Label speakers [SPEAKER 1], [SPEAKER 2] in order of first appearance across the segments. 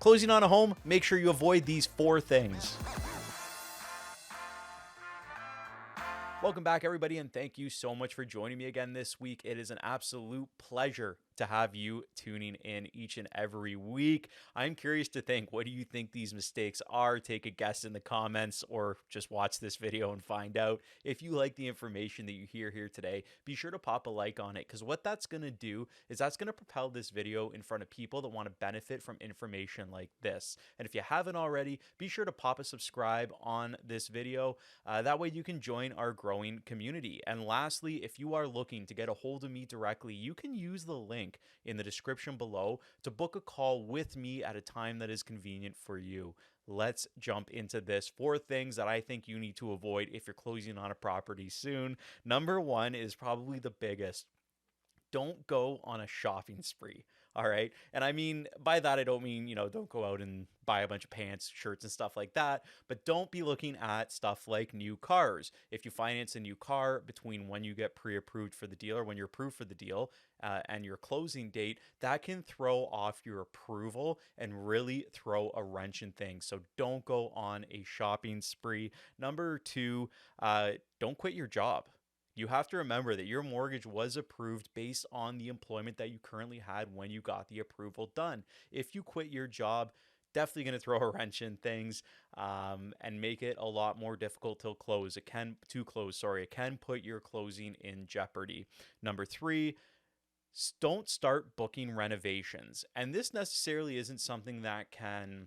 [SPEAKER 1] Closing on a home, make sure you avoid these 4 things. Welcome back, everybody, and thank you so much for joining me again this week. It is an absolute pleasure to have you tuning in each and every week. I'm curious to think, what do you think these mistakes are? Take a guess in the comments or just watch this video and find out. If you like the information that you hear here today, be sure to pop a like on it, because what that's going to do is that's going to propel this video in front of people that want to benefit from information like this. And if you haven't already, be sure to pop a subscribe on this video. That way you can join our growing community. And lastly, if you are looking to get a hold of me directly, you can use the link in the description below to book a call with me at a time that is convenient for you. Let's jump into this. 4 things that I think you need to avoid if you're closing on a property soon. Number 1 is probably the biggest. Don't go on a shopping spree. All right. And I mean, by that, I don't mean, don't go out and buy a bunch of pants, shirts, and stuff like that. But don't be looking at stuff like new cars. If you finance a new car between when you get pre-approved for the deal, or when you're approved for the deal, and your closing date, that can throw off your approval and really throw a wrench in things. So don't go on a shopping spree. Number 2, don't quit your job. You have to remember that your mortgage was approved based on the employment that you currently had when you got the approval done. If you quit your job, definitely going to throw a wrench in things and make it a lot more difficult to close. It can put your closing in jeopardy. Number 3, don't start booking renovations. And this necessarily isn't something that can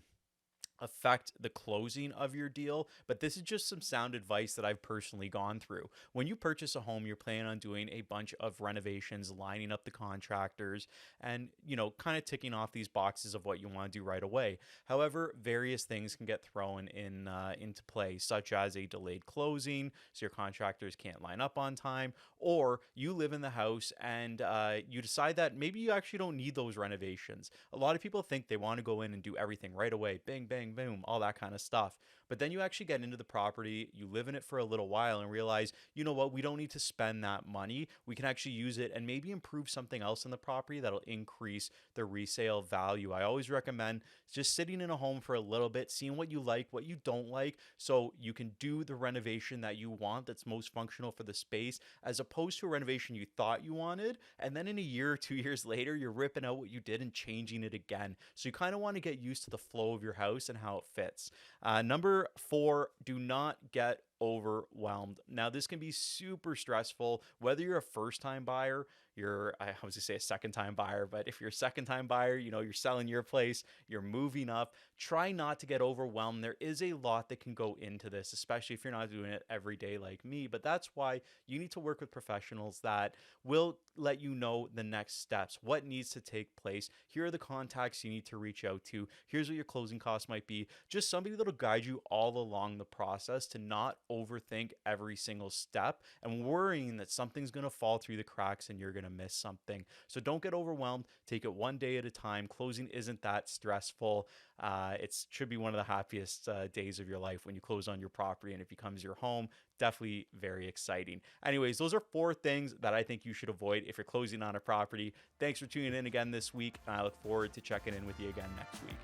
[SPEAKER 1] affect the closing of your deal, but this is just some sound advice that I've personally gone through. When you purchase a home, you're planning on doing a bunch of renovations, lining up the contractors, and kind of ticking off these boxes of what you want to do right away. However, various things can get thrown into play, such as a delayed closing, so your contractors can't line up on time, or you live in the house and you decide that maybe you actually don't need those renovations. A lot of people think they want to go in and do everything right away, bang, bang, boom, all that kind of stuff. But then you actually get into the property, you live in it for a little while and realize, you know what, we don't need to spend that money. We can actually use it and maybe improve something else in the property that'll increase the resale value. I always recommend just sitting in a home for a little bit, seeing what you like, what you don't like, so you can do the renovation that you want that's most functional for the space, as opposed to a renovation you thought you wanted, and then in a year or 2 years later, you're ripping out what you did and changing it again. So you kind of want to get used to the flow of your house and how it fits. Number 4, do not get overwhelmed. Now, this can be super stressful, whether you're a first-time buyer, I was gonna say a second-time buyer, but if you're a second-time buyer, you're selling your place, you're moving up, try not to get overwhelmed. There is a lot that can go into this, especially if you're not doing it every day like me, but that's why you need to work with professionals that will let you know the next steps, what needs to take place. Here are the contacts you need to reach out to. Here's what your closing costs might be. Just somebody that'll guide you all along the process, to not overthink every single step and worrying that something's going to fall through the cracks and you're going to miss something. So don't get overwhelmed. Take it one day at a time. Closing isn't that stressful. It should be one of the happiest days of your life when you close on your property and it becomes your home. Definitely very exciting. Anyways, those are 4 things that I think you should avoid if you're closing on a property. Thanks for tuning in again this week, and I look forward to checking in with you again next week.